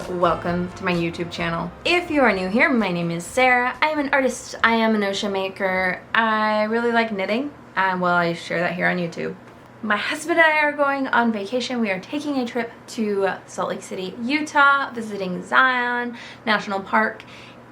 welcome to my YouTube channel. If you are new here, my name is Sarah. I am an artist, I am an ocean maker. I really like knitting, and well, I share that here on YouTube. My husband and I are going on vacation. We are taking a trip to Salt Lake City, Utah, visiting Zion National Park,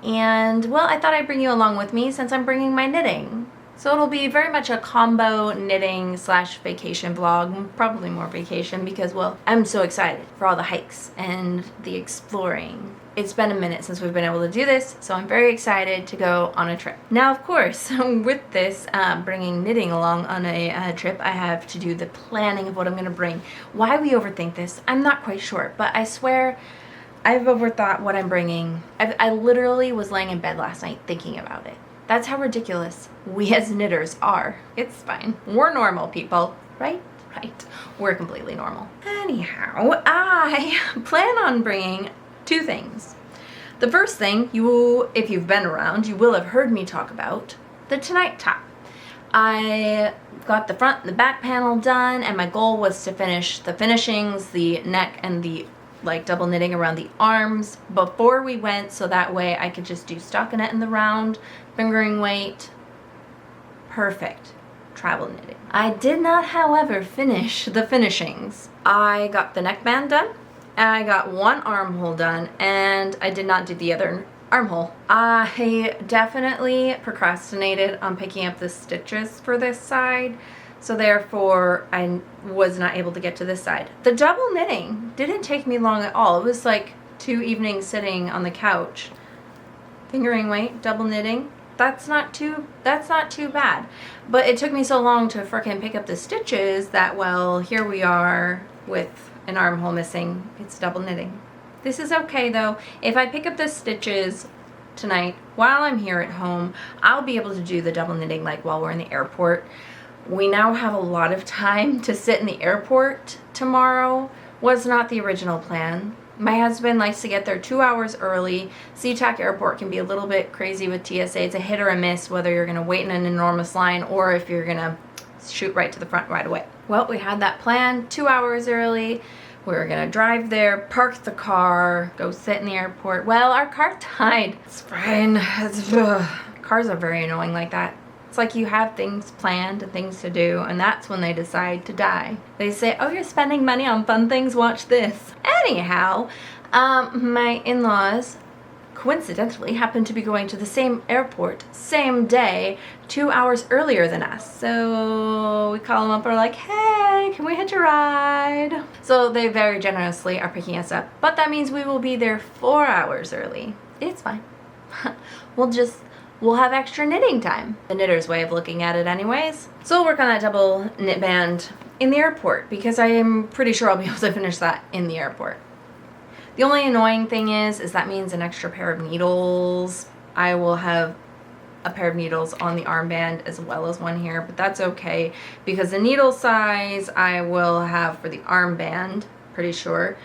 and well, I thought I'd bring you along with me since I'm bringing my knitting. So it'll be very much a combo knitting slash vacation vlog, probably more vacation because, well, I'm so excited for all the hikes and the exploring. It's been a minute since we've been able to do this, so I'm very excited to go on a trip. Now, of course, with this, bringing knitting along on a trip, I have to do the planning of what I'm going to bring. Why we overthink this, I'm not quite sure, but I swear I've overthought what I'm bringing. I literally was laying in bed last night thinking about it. That's how ridiculous we as knitters are. It's fine. We're normal people, right? Right. We're completely normal. Anyhow, I plan on bringing two things. The first thing, if you've been around, you will have heard me talk about the Tonight top. I got the front and the back panel done, and my goal was to finish the finishings, the neck, and the double knitting around the arms before we went, so that way I could just do stockinette in the round, fingering weight, perfect travel knitting. I did not, however, finish the finishings. I got the neckband done, and I got one armhole done, and I did not do the other armhole. I definitely procrastinated on picking up the stitches for this side, so therefore I was not able to get to this side. The double knitting didn't take me long at all. It was like 2 evenings sitting on the couch. Fingering weight, double knitting, that's not too bad. But it took me so long to frickin' pick up the stitches that, well, here we are with an armhole missing. It's double knitting. This is okay though. If I pick up the stitches tonight while I'm here at home, I'll be able to do the double knitting like while we're in the airport. We now have a lot of time to sit in the airport tomorrow. Was not the original plan. My husband likes to get there 2 hours early. SeaTac Airport can be a little bit crazy with TSA. It's a hit or a miss whether you're going to wait in an enormous line or if you're going to shoot right to the front right away. Well, we had that plan 2 hours early. We were going to drive there, park the car, go sit in the airport. Well, our car died. It's fine. Cars are very annoying like that. It's like you have things planned and things to do, and that's when they decide to die. They say, oh, you're spending money on fun things, watch this. Anyhow, my in-laws coincidentally happened to be going to the same airport, same day, 2 hours earlier than us. So we call them up and we're like, hey, can we hitch a ride? So they very generously are picking us up, but that means we will be there 4 hours early. It's fine. We'll have extra knitting time. The knitter's way of looking at it anyways. So we'll work on that double knit band in the airport because I am pretty sure I'll be able to finish that in the airport. The only annoying thing is that means an extra pair of needles. I will have a pair of needles on the armband as well as one here, but that's okay because the needle size I will have for the armband, pretty sure,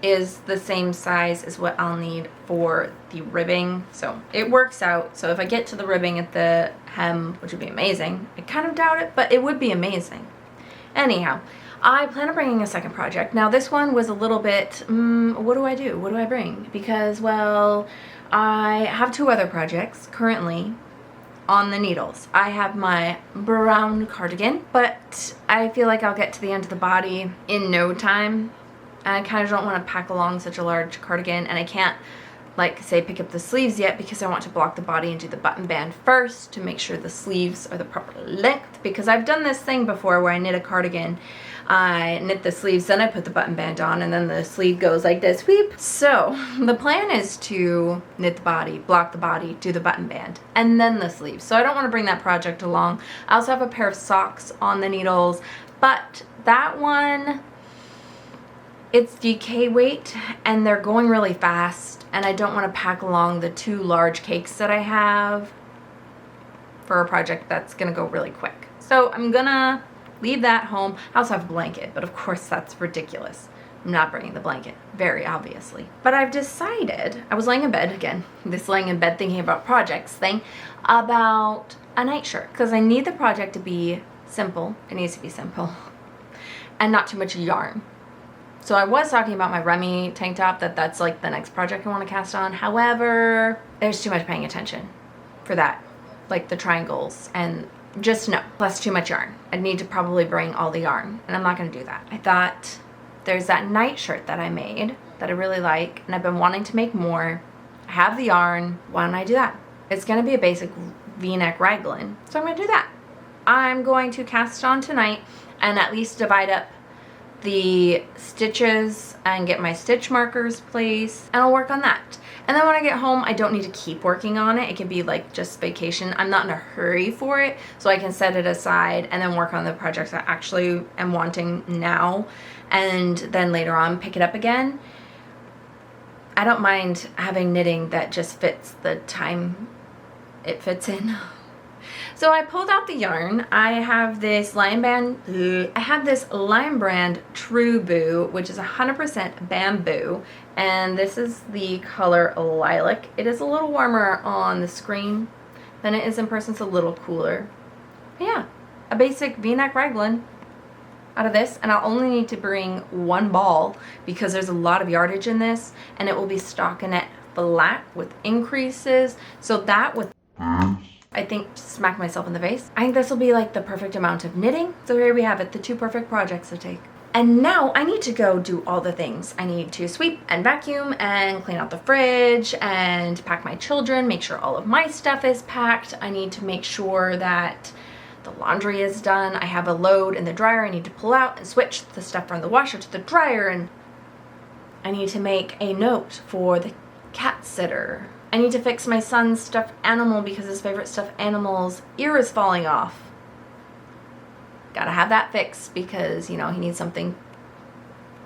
is the same size as what I'll need for the ribbing. So it works out. So if I get to the ribbing at the hem, which would be amazing, I kind of doubt it, but it would be amazing. Anyhow, I plan on bringing a second project. Now this one was a little bit, what do I do? What do I bring? Because, well, I have 2 other projects currently on the needles. I have my brown cardigan, but I feel like I'll get to the end of the body in no time. I kind of don't want to pack along such a large cardigan, and I can't, say, pick up the sleeves yet because I want to block the body and do the button band first to make sure the sleeves are the proper length, because I've done this thing before where I knit a cardigan, I knit the sleeves, then I put the button band on, and then the sleeve goes like this, sweep. So the plan is to knit the body, block the body, do the button band, and then the sleeves. So I don't want to bring that project along. I also have a pair of socks on the needles, but that one, it's DK weight and they're going really fast, and I don't want to pack along the 2 large cakes that I have for a project that's gonna go really quick. So I'm gonna leave that home. I also have a blanket, but of course that's ridiculous. I'm not bringing the blanket, very obviously. But I've decided, I was laying in bed, again, this laying in bed thinking about projects thing, about a nightshirt, because I need the project to be simple. It needs to be simple and not too much yarn. So I was talking about my Remy tank top, that's like the next project I want to cast on. However, there's too much paying attention for that. Like the triangles and just no, plus too much yarn. I'd need to probably bring all the yarn and I'm not going to do that. I thought there's that night shirt that I made that I really like and I've been wanting to make more. I have the yarn. Why don't I do that? It's going to be a basic V-neck raglan. So I'm going to do that. I'm going to cast on tonight and at least divide up the stitches and get my stitch markers placed, and I'll work on that. And then when I get home, I don't need to keep working on it. It can be like just vacation. I'm not in a hurry for it, so I can set it aside and then work on the projects I actually am wanting now, and then later on pick it up again. I don't mind having knitting that just fits the time it fits in. So I pulled out the yarn. I have this Lion Brand Truboo, which is 100% bamboo, and this is the color Lilac. It is a little warmer on the screen than it is in person. It's a little cooler. But yeah, a basic V-neck raglan out of this, and I'll only need to bring one ball because there's a lot of yardage in this, and it will be stockinette flat with increases. So that with I think smack myself in the face. I think this will be like the perfect amount of knitting. So here we have it, the 2 perfect projects to take. And now I need to go do all the things. I need to sweep and vacuum and clean out the fridge and pack my children, make sure all of my stuff is packed. I need to make sure that the laundry is done. I have a load in the dryer I need to pull out and switch the stuff from the washer to the dryer, and I need to make a note for the cat sitter. I need to fix my son's stuffed animal because his favorite stuffed animal's ear is falling off. Gotta have that fixed because, you know, he needs something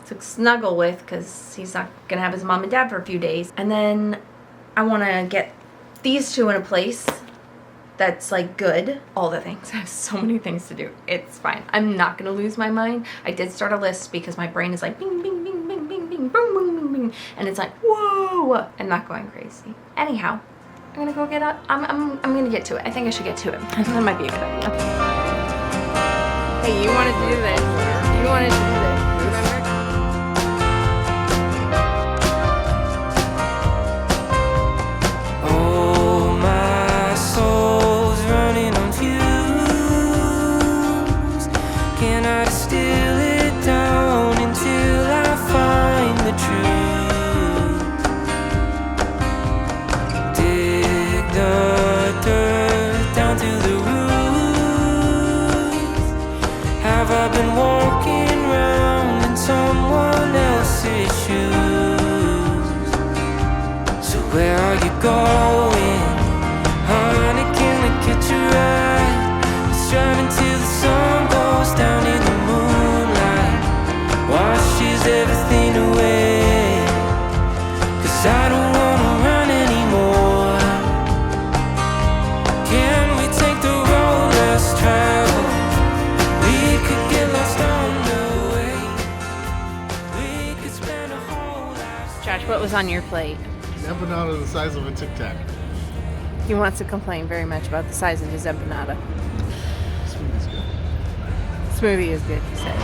to snuggle with because he's not gonna have his mom and dad for a few days. And then I want to get these 2 in a place that's like good. All the things. I have so many things to do. It's fine. I'm not gonna lose my mind. I did start a list because my brain is like bing, bing, bing, bing, bing, bing, boom, boom, boom, bing, and it's like whoa. I'm not going crazy. Anyhow, I'm gonna go get up. I'm gonna get to it. I think I should get to it. That might be a good idea. Hey, you wanted to do this. You wanted to do this. Remember? Oh, my soul's running on fumes. Can I distill it down until I find the truth? Dig the dirt down to the roots. Have I been walking round in someone else's shoes? So where are you going? Honey, can I catch a ride? Let's drive until the sun goes down in the moonlight, washes everything away. 'Cause I don't wanna run anymore. Can we take the road less traveled? We could get lost on the way. We could spend a whole life. Josh, what was on your plate? Empanada the size of a Tic Tac. He wants to complain very much about the size of his empanada. Smoothie's good. Smoothie is good, he says.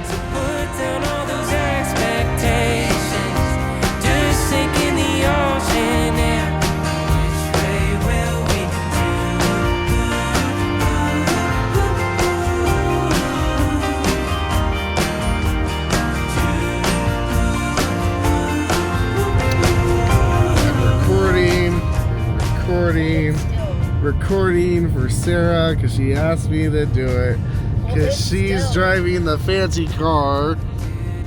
So put down all those expectations, just sink in the ocean air. Which way will we Recording for Sarah because she asked me to do it because she's driving the fancy car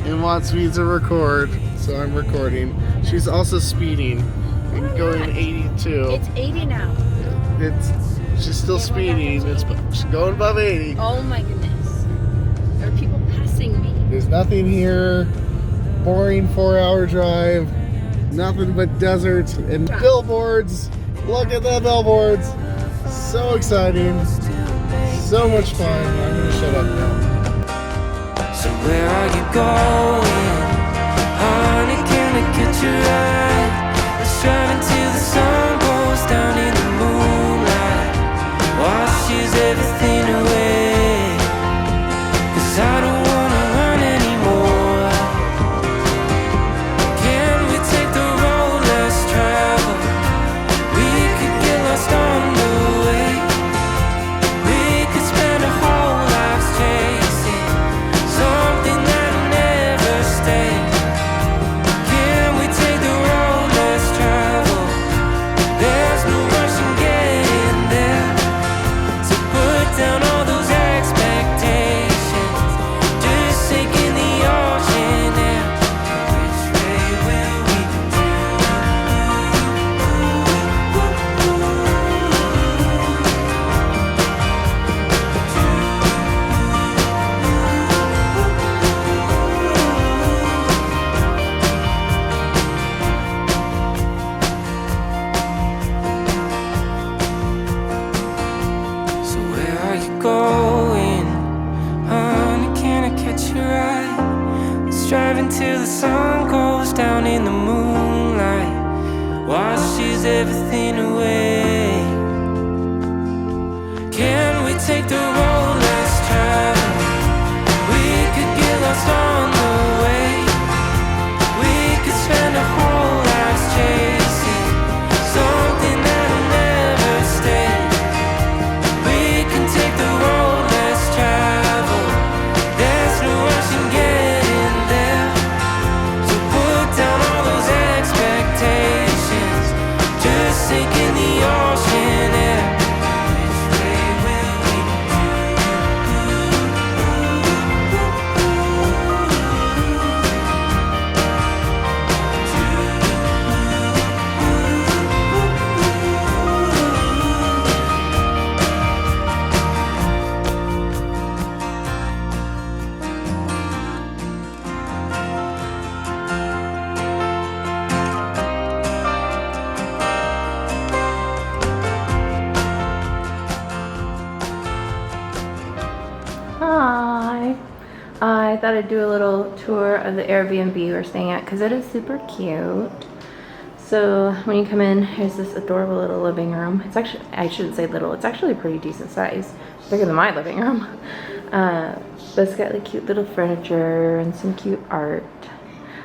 and wants me to record, so I'm recording. She's also speeding and going 82. It's 80 now. She's still speeding. She's going above 80. Oh my goodness. There are people passing me. There's nothing here. Boring 4-hour drive. Nothing but deserts and billboards. Look at the billboards. So exciting. So much fun. I'm going to shut up now. So where are you going? Honey, can I catch a ride? Let's drive until the sun goes down in the moonlight, washes everything away. 'Cause I don't wanna run anymore. everything away. Can we take the road less traveled? We could get lost on the way. We could spend our whole lives chasing something that'll never stay. We can take the road less traveled. There's no rush in getting there. So put down all those expectations. Just sink in the ocean air. Which way will we Hi. I thought I'd do a little tour of the Airbnb we're staying at because it is super cute. So when you come in, here's this adorable little living room. It's actually, I shouldn't say little, it's actually a pretty decent size. Bigger than my living room. But it's got like cute little furniture and some cute art.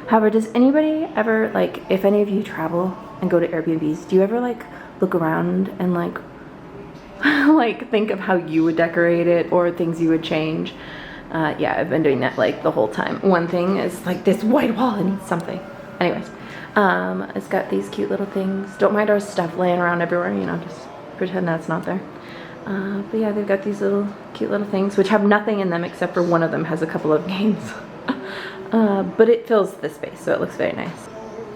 However, does anybody ever, like, if any of you travel and go to Airbnbs, do you ever like look around and like like think of how you would decorate it or things you would change? Yeah, I've been doing that like the whole time. One thing is like this white wall, it needs something. Anyways, it's got these cute little things. Don't mind our stuff laying around everywhere, you know, just pretend that's not there. But yeah, they've got these little cute little things which have nothing in them except for one of them has a couple of games. But it fills the space, so it looks very nice.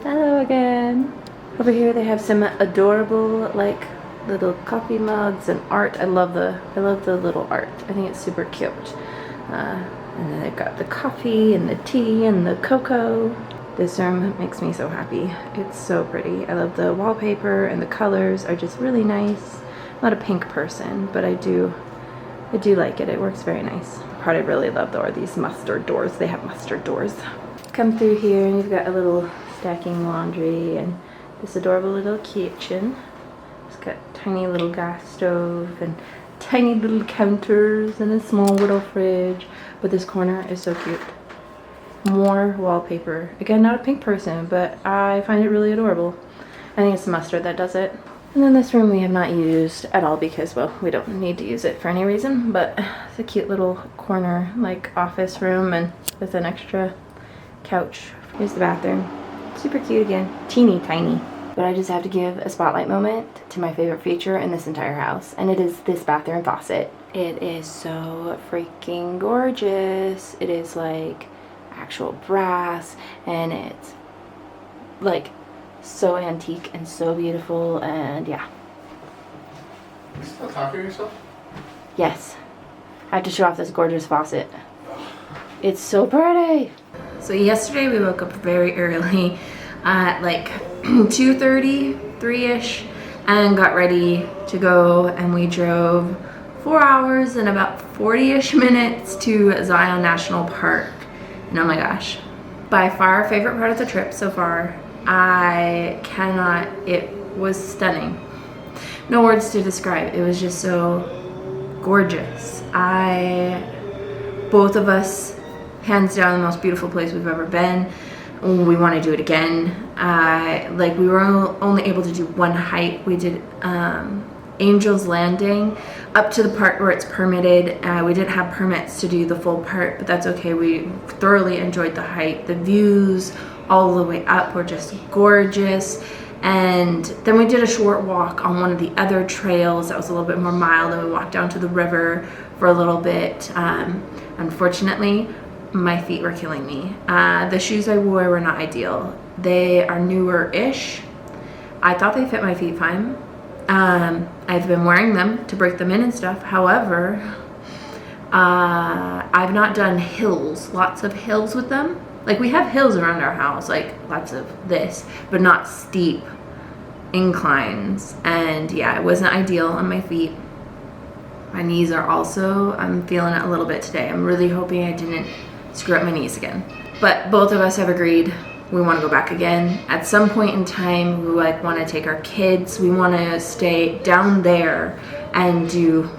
Hello again. Over here they have some adorable like little coffee mugs and art. I love the little art. I think it's super cute. And then they've got the coffee and the tea and the cocoa. This room makes me so happy. It's so pretty. I love the wallpaper and the colors are just really nice. I'm not a pink person, but I do like it. It works very nice. The part I really love though are these mustard doors. They have mustard doors. Come through here and you've got a little stacking laundry and this adorable little kitchen. It's got tiny little gas stove and tiny little counters and a small little fridge. But this corner is so cute. More wallpaper. Again, not a pink person, but I find it really adorable. I think it's the mustard that does it. And then this room we have not used at all because, well, we don't need to use it for any reason, but it's a cute little corner, like office room and with an extra couch. Here's the bathroom. Super cute again. Teeny tiny. But I just have to give a spotlight moment to my favorite feature in this entire house, and it is this bathroom faucet. It is so freaking gorgeous. It is like actual brass, and it's like so antique and so beautiful, and yeah. Are you still talking to yourself? Yes. I have to show off this gorgeous faucet. It's so pretty. So yesterday we woke up very early at like 2:30, 3-ish, and got ready to go, and we drove 4 hours and about 40-ish minutes to Zion National Park. And oh my gosh, by far favorite part of the trip so far. I cannot, it was stunning. No words to describe. It was just so gorgeous. Both of us, hands down, the most beautiful place we've ever been. We want to do it again. Like we were only able to do one hike. We did Angel's Landing up to the part where it's permitted. We didn't have permits to do the full part, but that's okay. We thoroughly enjoyed the hike. The views all the way up were just gorgeous. And then we did a short walk on one of the other trails that was a little bit more mild, and we walked down to the river for a little bit. Unfortunately, my feet were killing me. The shoes I wore were not ideal. They are newer-ish. I thought they fit my feet fine. I've been wearing them to break them in and stuff. However, I've not done hills, lots of hills with them. Like we have hills around our house, like lots of this, but not steep inclines. And yeah, it wasn't ideal on my feet. My knees are also, I'm feeling it a little bit today. I'm really hoping I didn't screw up my knees again. But both of us have agreed we want to go back again. At some point in time, we like want to take our kids. We want to stay down there and do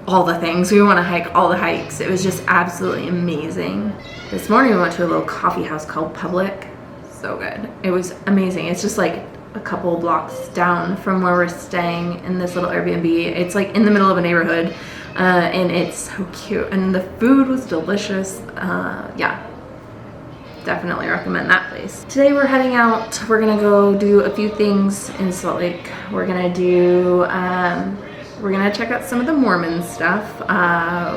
all the things. We want to hike all the hikes. It was just absolutely amazing. This morning we went to a little coffee house called Public. So good. It was amazing. It's just like a couple blocks down from where we're staying in this little Airbnb. It's like in the middle of a neighborhood, and it's so cute. And the food was delicious. Yeah. Definitely recommend that place. Today we're heading out. We're gonna go do a few things in Salt Lake. We're gonna do, we're gonna check out some of the Mormon stuff.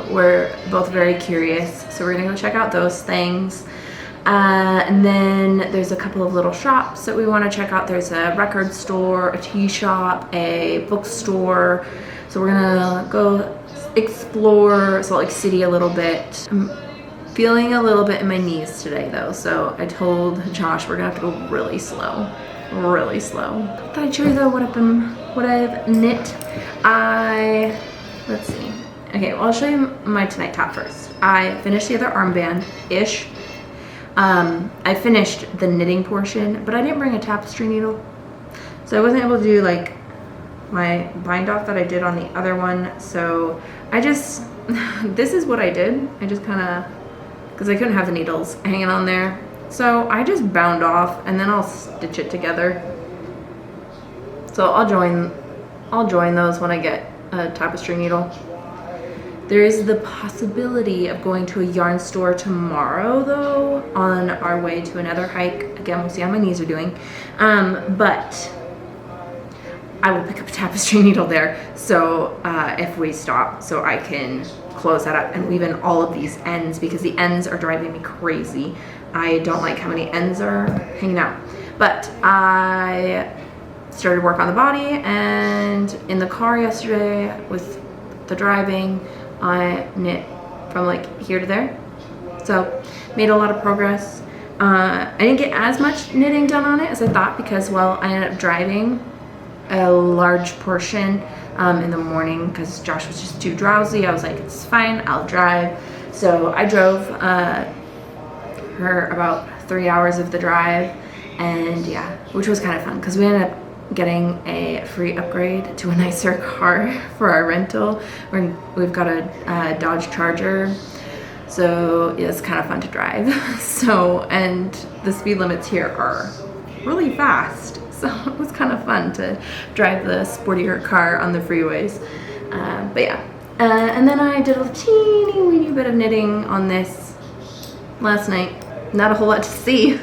We're both very curious, so we're gonna go check out those things. And then there's a couple of little shops that we wanna check out. There's a record store, a tea shop, a bookstore. So we're gonna go explore Salt Lake City a little bit. Feeling a little bit in my knees today though, so I told Josh we're gonna have to go really slow. Really slow. Thought I'd show you though what I've knit. Let's see. Okay, well I'll show you my tonight top first. I finished the other armband-ish. I finished the knitting portion, but I didn't bring a tapestry needle. So I wasn't able to do like my bind off that I did on the other one. So I just, this is what I did. I just kind of, because I couldn't have the needles hanging on there. So I just bound off and then I'll stitch it together. So I'll join those when I get a tapestry needle. There is the possibility of going to a yarn store tomorrow though, on our way to another hike. Again, we'll see how my knees are doing. But I will pick up a tapestry needle there. So if we stop, so I can close that up and weave in all of these ends, because the ends are driving me crazy. I don't like how many ends are hanging out. But I started work on the body, and in the car yesterday with the driving, I knit from like here to there. So made a lot of progress. I didn't get as much knitting done on it as I thought, because well, I ended up driving a large portion in the morning because Josh was just too drowsy. I was like, it's fine, I'll drive. So I drove her about 3 hours of the drive, and yeah, which was kind of fun because we ended up getting a free upgrade to a nicer car for our rental. We've got a Dodge Charger, so yeah, it's kind of fun to drive. So, and the speed limits here are really fast. So it was kind of fun to drive the sportier car on the freeways. But yeah, and then I did a teeny weeny bit of knitting on this last night. Not a whole lot to see,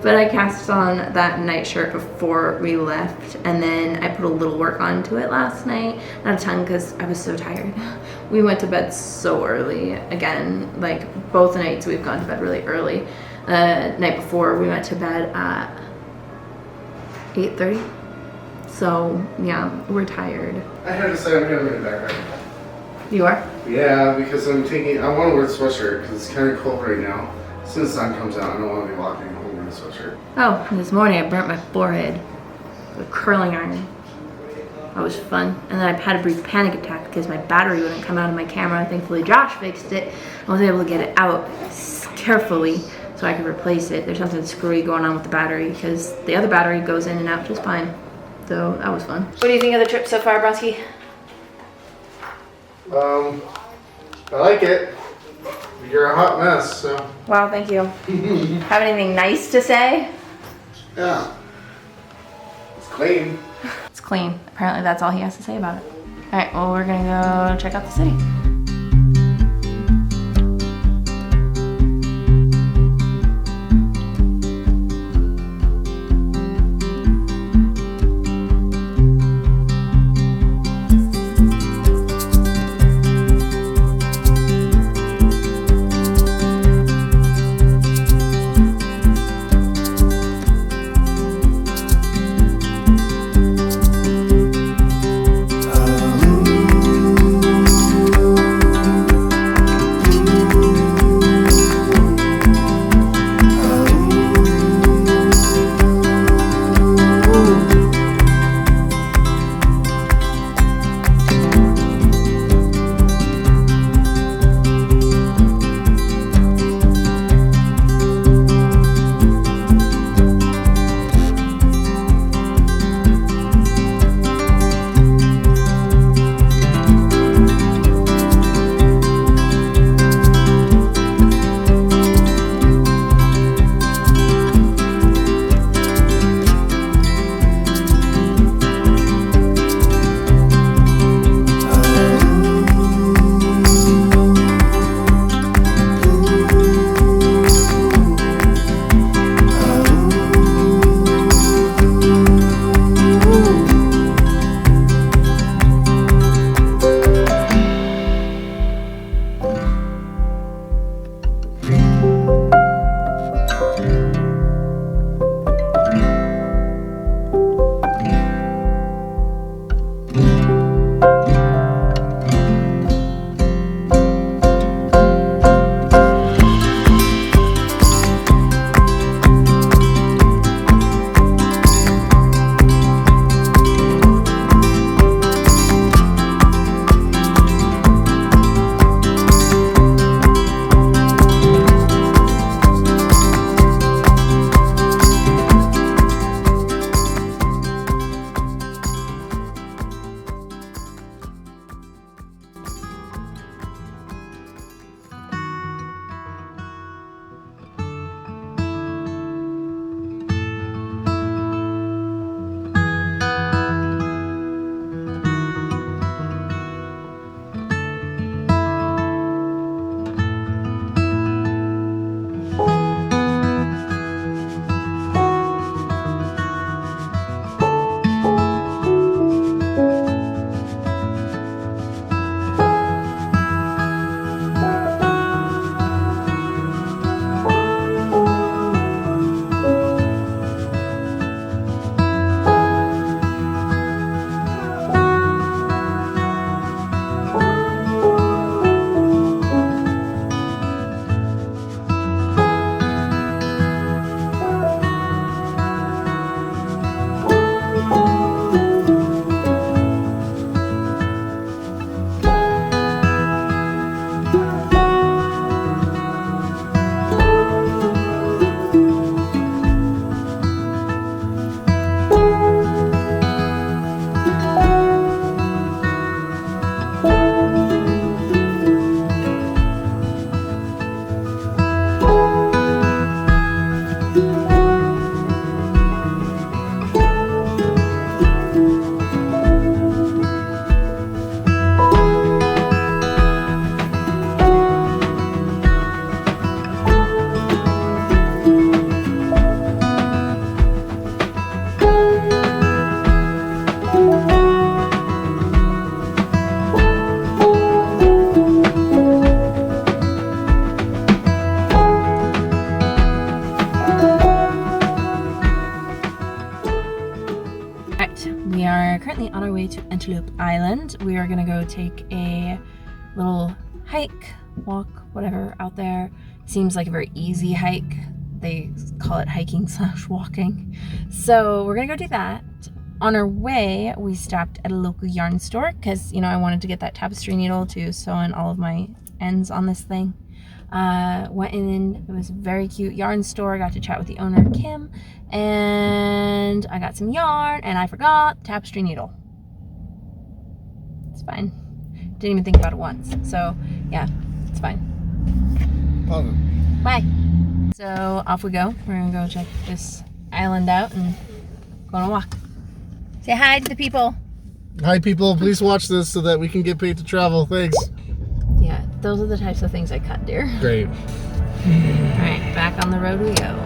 but I cast on that nightshirt before we left, and then I put a little work onto it last night. Not a ton because I was so tired. We went to bed so early. Again, like both nights we've gone to bed really early. Night before we went to bed at 8:30. So yeah, we're tired. I had to say I'm gonna bring it back. You are? Yeah, because I want to wear the sweatshirt because it's kind of cold right now. As soon as the sun comes out, I don't want to be walking home in a sweatshirt. Oh, this morning I burnt my forehead with curling iron. That was fun. And then I had a brief panic attack because my battery wouldn't come out of my camera. Thankfully Josh fixed it. I was able to get it out carefully so I could replace it. There's something screwy going on with the battery because the other battery goes in and out just fine. So that was fun. What do you think of the trip so far, Broski? I like it. You're a hot mess, so. Wow, thank you. Have anything nice to say? Yeah. It's clean. It's clean. Apparently that's all he has to say about it. All right, well, we're gonna go check out the city. currently on our way to Antelope Island. We are gonna go take a little hike, walk, whatever, out there. Seems like a very easy hike. They call it hiking / walking. So we're gonna go do that. On our way, we stopped at a local yarn store because, you know, I wanted to get that tapestry needle to sew in all of my ends on this thing. Went in, it was a very cute yarn store. Got to chat with the owner, Kim, and I got some yarn, and I forgot the tapestry needle. It's fine. Didn't even think about it once. So yeah, it's fine. Bye. So off we go. We're gonna go check this island out and go on a walk. Say hi to the people. Hi, people. Please watch this so that we can get paid to travel. Thanks. Yeah, those are the types of things I cut, dear. Great. All right, back on the road we go.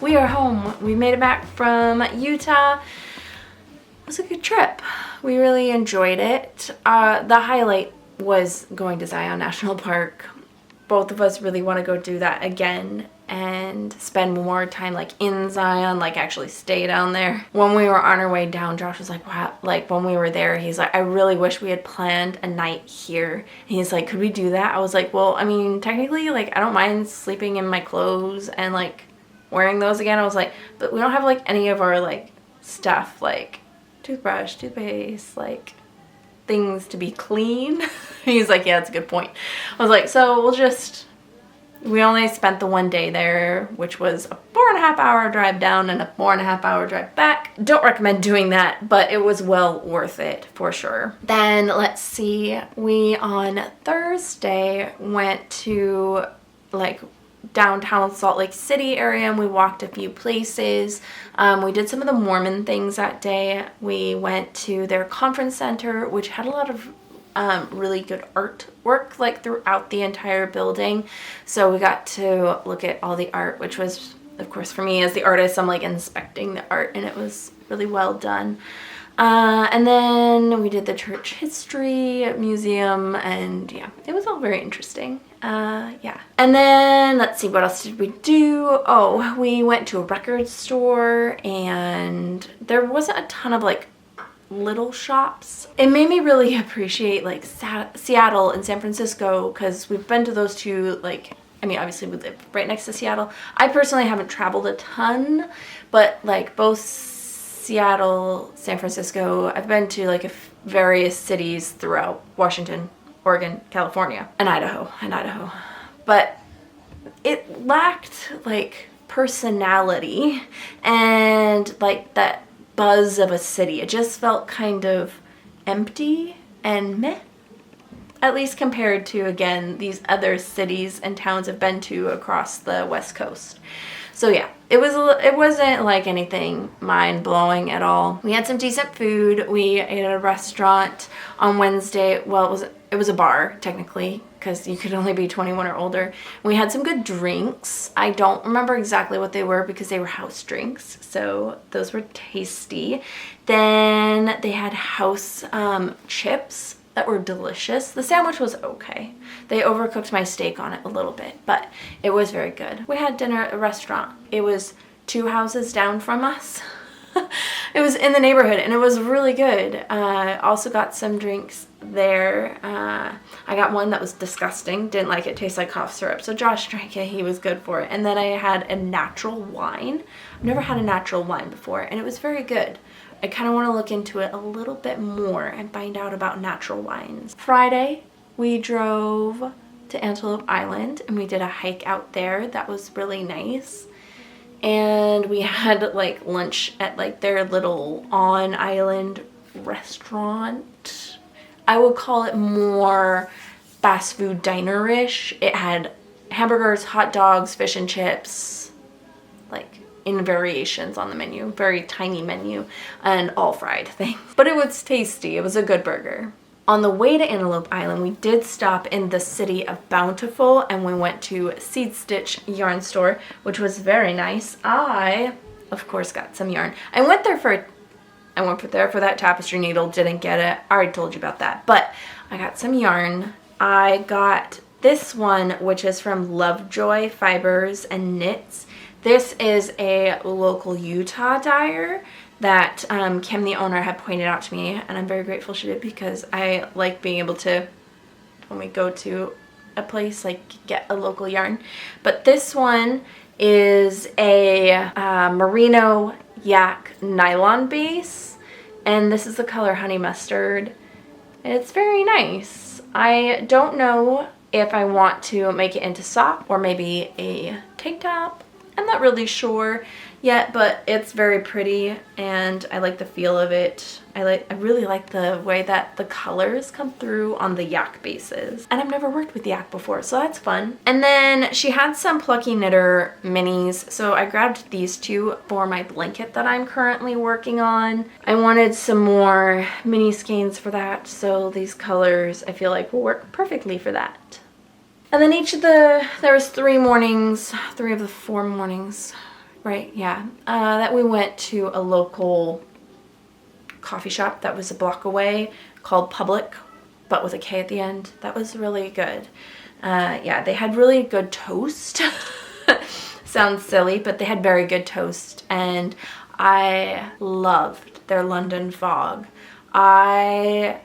We are home. We made it back from Utah. It was a good trip. We really enjoyed it. The highlight was going to Zion National Park. Both of us really want to go do that again and spend more time like in Zion, like actually stay down there. When we were on our way down, Josh was like, wow, like when we were there, he's like, I really wish we had planned a night here. And he's like, could we do that? I was like, well, I mean, technically, like, I don't mind sleeping in my clothes and like wearing those again. I was like, but we don't have like any of our like stuff, like toothbrush, toothpaste, like things to be clean. He's like, yeah, that's a good point. I was like, so we only spent the one day there, which was a 4.5 hour drive down and a 4.5 hour drive back. Don't recommend doing that, but it was well worth it for sure. Then let's see, we on Thursday went to like downtown Salt Lake City area and we walked a few places. We did some of the Mormon things that day. We went to their conference center, which had a lot of really good artwork like throughout the entire building. So we got to look at all the art, which was, of course, for me as the artist, I'm like inspecting the art, and it was really well done. And then we did the church history museum, and yeah, it was all very interesting. Yeah. And then let's see, what else did we do? Oh, we went to a record store, and there wasn't a ton of like little shops. It made me really appreciate like Seattle and San Francisco, because we've been to those two, like, I mean, obviously we live right next to Seattle. I personally haven't traveled a ton, but like both Seattle, San Francisco, I've been to like various cities throughout Washington, Oregon, California, and Idaho. But it lacked like personality and like that buzz of a city. It just felt kind of empty and meh. At least compared to, again, these other cities and towns I've been to across the West Coast. So yeah, it wasn't like anything mind-blowing at all. We had some decent food. We ate at a restaurant on Wednesday. Well, it was a bar, technically, because you could only be 21 or older. We had some good drinks. I don't remember exactly what they were because they were house drinks, so those were tasty. Then they had house chips that were delicious. The sandwich was okay. They overcooked my steak on it a little bit, but it was very good. We had dinner at a restaurant. It was 2 houses down from us. It was in the neighborhood, and it was really good. Also got some drinks there. I got one that was disgusting. Didn't like it. Tastes like cough syrup. So Josh drank it. He was good for it. And then I had a natural wine. I've never had a natural wine before, and it was very good. I kind of want to look into it a little bit more and find out about natural wines. Friday, we drove to Antelope Island, and we did a hike out there. That was really nice. And we had like lunch at like their little on-island restaurant. I would call it more fast food diner-ish. It had hamburgers, hot dogs, fish and chips, like in variations on the menu, very tiny menu, and all fried things. But it was tasty. It was a good burger. On the way to Antelope Island, we did stop in the city of Bountiful, and we went to Seed Stitch yarn store, which was very nice. I, of course, got some yarn. I went there for that tapestry needle, didn't get it. I already told you about that. But I got some yarn. I got this one, which is from Lovejoy Fibers and Knits. This is a local Utah dyer that Kim, the owner, had pointed out to me, and I'm very grateful she did, because I like being able to, when we go to a place, like get a local yarn. But this one is a merino yak nylon base, and this is the color Honey Mustard, and it's very nice. I don't know if I want to make it into sock or maybe a tank top. I'm not really sure yet, but it's very pretty, and I like the feel of it. I really like the way that the colors come through on the yak bases. And I've never worked with yak before, so that's fun. And then she had some Plucky Knitter minis, so I grabbed these 2 for my blanket that I'm currently working on. I wanted some more mini skeins for that, so these colors I feel like will work perfectly for that. And then there was 3 of the 4 mornings, right, yeah, that we went to a local coffee shop that was a block away called Public, but with a K at the end. That was really good. Yeah, they had really good toast. Sounds silly, but they had very good toast, and I loved their London Fog. I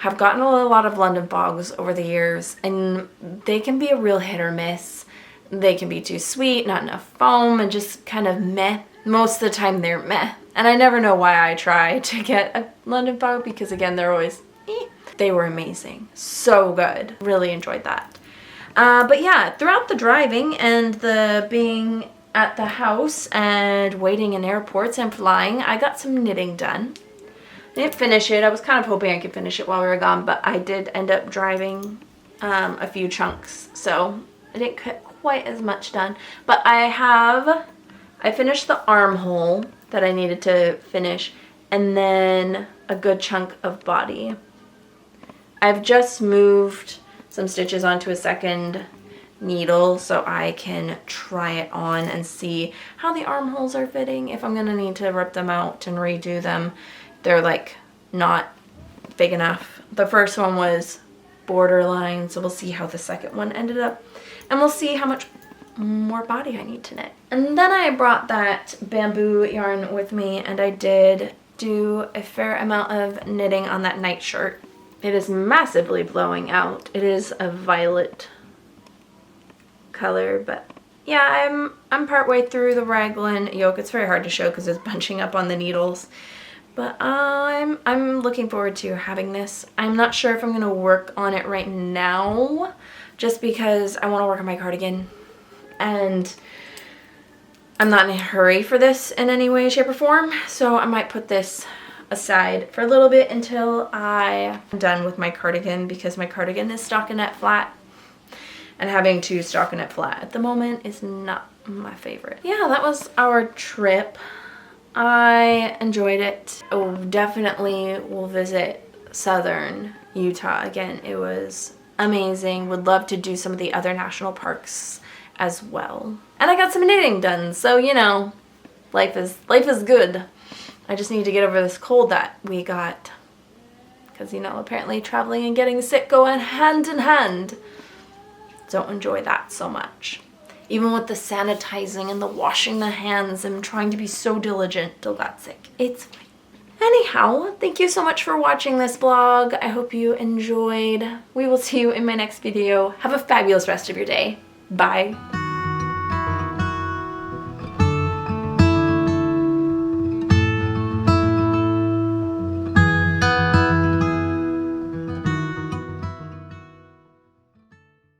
have gotten a lot of London Fogs over the years, and they can be a real hit or miss. They can be too sweet, not enough foam, and just kind of meh. Most of the time they're meh. And I never know why I try to get a London Fog, because again, they're always eh. They were amazing. So good. Really enjoyed that. But yeah, throughout the driving and the being at the house and waiting in airports and flying, I got some knitting done. I didn't finish it. I was kind of hoping I could finish it while we were gone, but I did end up driving a few chunks, so I didn't get quite as much done. But I finished the armhole that I needed to finish, and then a good chunk of body. I've just moved some stitches onto a second needle so I can try it on and see how the armholes are fitting, if I'm gonna need to rip them out and redo them. They're like not big enough. The first one was borderline, so we'll see how the second one ended up, and we'll see how much more body I need to knit. And then I brought that bamboo yarn with me, and I did do a fair amount of knitting on that nightshirt. It is massively blowing out. It is a violet color, but yeah, I'm partway through the raglan yoke. It's very hard to show because it's bunching up on the needles, but I'm looking forward to having this. I'm not sure if I'm gonna work on it right now, just because I want to work on my cardigan, and I'm not in a hurry for this in any way, shape, or form, so I might put this aside for a little bit until I'm done with my cardigan, because my cardigan is stockinette flat, and having to stockinette flat at the moment is not my favorite. Yeah, that was our trip. I enjoyed it. Oh, definitely will visit southern Utah again. It was amazing. Would love to do some of the other national parks as well. And I got some knitting done, so you know, life is good. I just need to get over this cold that we got, because you know, apparently traveling and getting sick go hand in hand. Don't enjoy that so much. Even with the sanitizing and the washing the hands and trying to be so diligent till got sick. It's fine. Anyhow, thank you so much for watching this vlog. I hope you enjoyed. We will see you in my next video. Have a fabulous rest of your day. Bye.